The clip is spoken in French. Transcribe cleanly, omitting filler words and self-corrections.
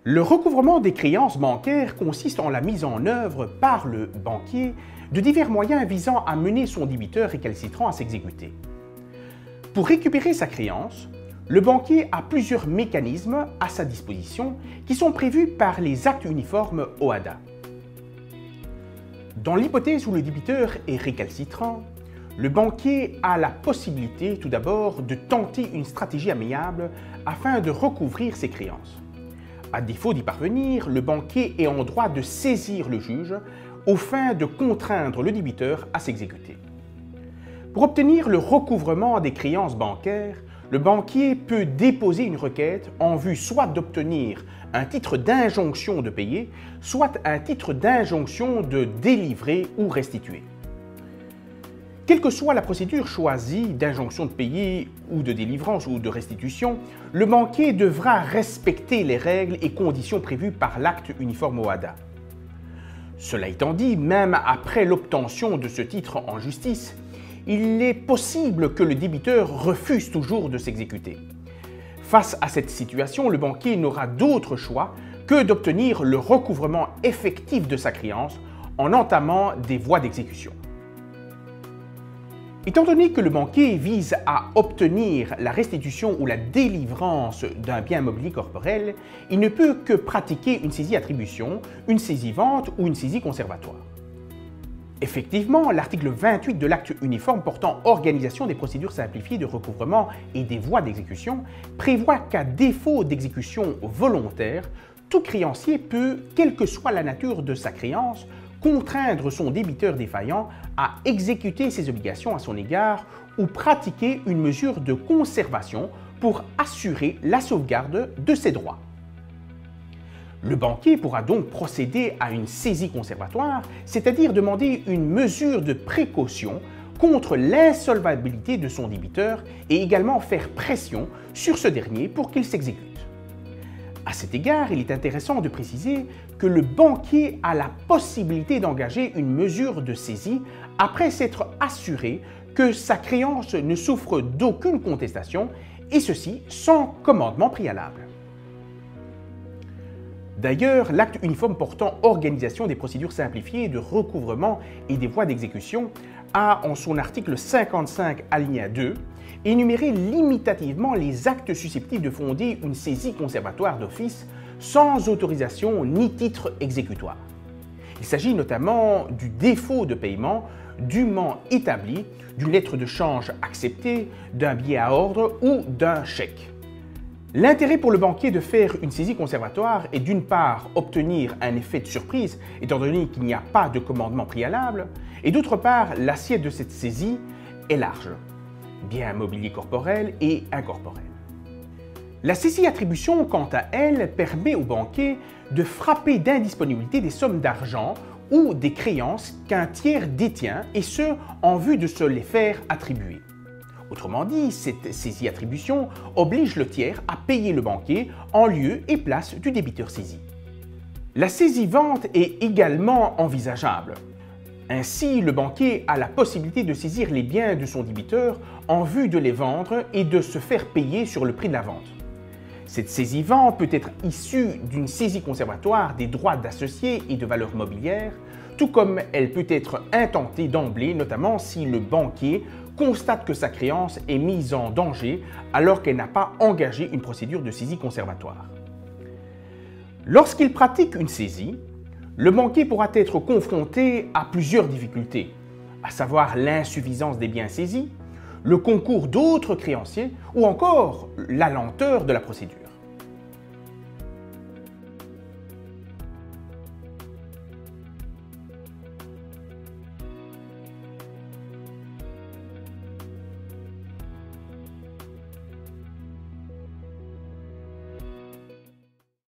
Le recouvrement des créances bancaires consiste en la mise en œuvre par le banquier de divers moyens visant à mener son débiteur récalcitrant à s'exécuter. Pour récupérer sa créance, le banquier a plusieurs mécanismes à sa disposition qui sont prévus par les actes uniformes OHADA. Dans l'hypothèse où le débiteur est récalcitrant, le banquier a la possibilité tout d'abord de tenter une stratégie amiable afin de recouvrir ses créances. À défaut d'y parvenir, le banquier est en droit de saisir le juge aux fins de contraindre le débiteur à s'exécuter. Pour obtenir le recouvrement des créances bancaires, le banquier peut déposer une requête en vue soit d'obtenir un titre d'injonction de payer, soit un titre d'injonction de délivrer ou restituer. Quelle que soit la procédure choisie d'injonction de payer ou de délivrance ou de restitution, le banquier devra respecter les règles et conditions prévues par l'acte uniforme OHADA. Cela étant dit, même après l'obtention de ce titre en justice, il est possible que le débiteur refuse toujours de s'exécuter. Face à cette situation, le banquier n'aura d'autre choix que d'obtenir le recouvrement effectif de sa créance en entamant des voies d'exécution. Étant donné que le banquier vise à obtenir la restitution ou la délivrance d'un bien mobilier corporel, il ne peut que pratiquer une saisie-attribution, une saisie-vente ou une saisie conservatoire. Effectivement, l'article 28 de l'acte uniforme portant organisation des procédures simplifiées de recouvrement et des voies d'exécution prévoit qu'à défaut d'exécution volontaire, tout créancier peut, quelle que soit la nature de sa créance, contraindre son débiteur défaillant à exécuter ses obligations à son égard ou pratiquer une mesure de conservation pour assurer la sauvegarde de ses droits. Le banquier pourra donc procéder à une saisie conservatoire, c'est-à-dire demander une mesure de précaution contre l'insolvabilité de son débiteur et également faire pression sur ce dernier pour qu'il s'exécute. À cet égard, il est intéressant de préciser que le banquier a la possibilité d'engager une mesure de saisie après s'être assuré que sa créance ne souffre d'aucune contestation, et ceci sans commandement préalable. D'ailleurs, l'acte uniforme portant organisation des procédures simplifiées de recouvrement et des voies d'exécution a, en son article 55 alinéa 2, énuméré limitativement les actes susceptibles de fonder une saisie conservatoire d'office sans autorisation ni titre exécutoire. Il s'agit notamment du défaut de paiement dûment établi, d'une lettre de change acceptée, d'un billet à ordre ou d'un chèque. L'intérêt pour le banquier de faire une saisie conservatoire est d'une part obtenir un effet de surprise, étant donné qu'il n'y a pas de commandement préalable, et d'autre part, l'assiette de cette saisie est large, bien mobilier corporel et incorporel. La saisie-attribution, quant à elle, permet au banquier de frapper d'indisponibilité des sommes d'argent ou des créances qu'un tiers détient, et ce, en vue de se les faire attribuer. Autrement dit, cette saisie-attribution oblige le tiers à payer le banquier en lieu et place du débiteur saisi. La saisie-vente est également envisageable. Ainsi, le banquier a la possibilité de saisir les biens de son débiteur en vue de les vendre et de se faire payer sur le prix de la vente. Cette saisie-vente peut être issue d'une saisie conservatoire des droits d'associés et de valeurs mobilières, tout comme elle peut être intentée d'emblée, notamment si le banquier constate que sa créance est mise en danger alors qu'elle n'a pas engagé une procédure de saisie conservatoire. Lorsqu'il pratique une saisie, le banquier pourra être confronté à plusieurs difficultés, à savoir l'insuffisance des biens saisis, le concours d'autres créanciers ou encore la lenteur de la procédure.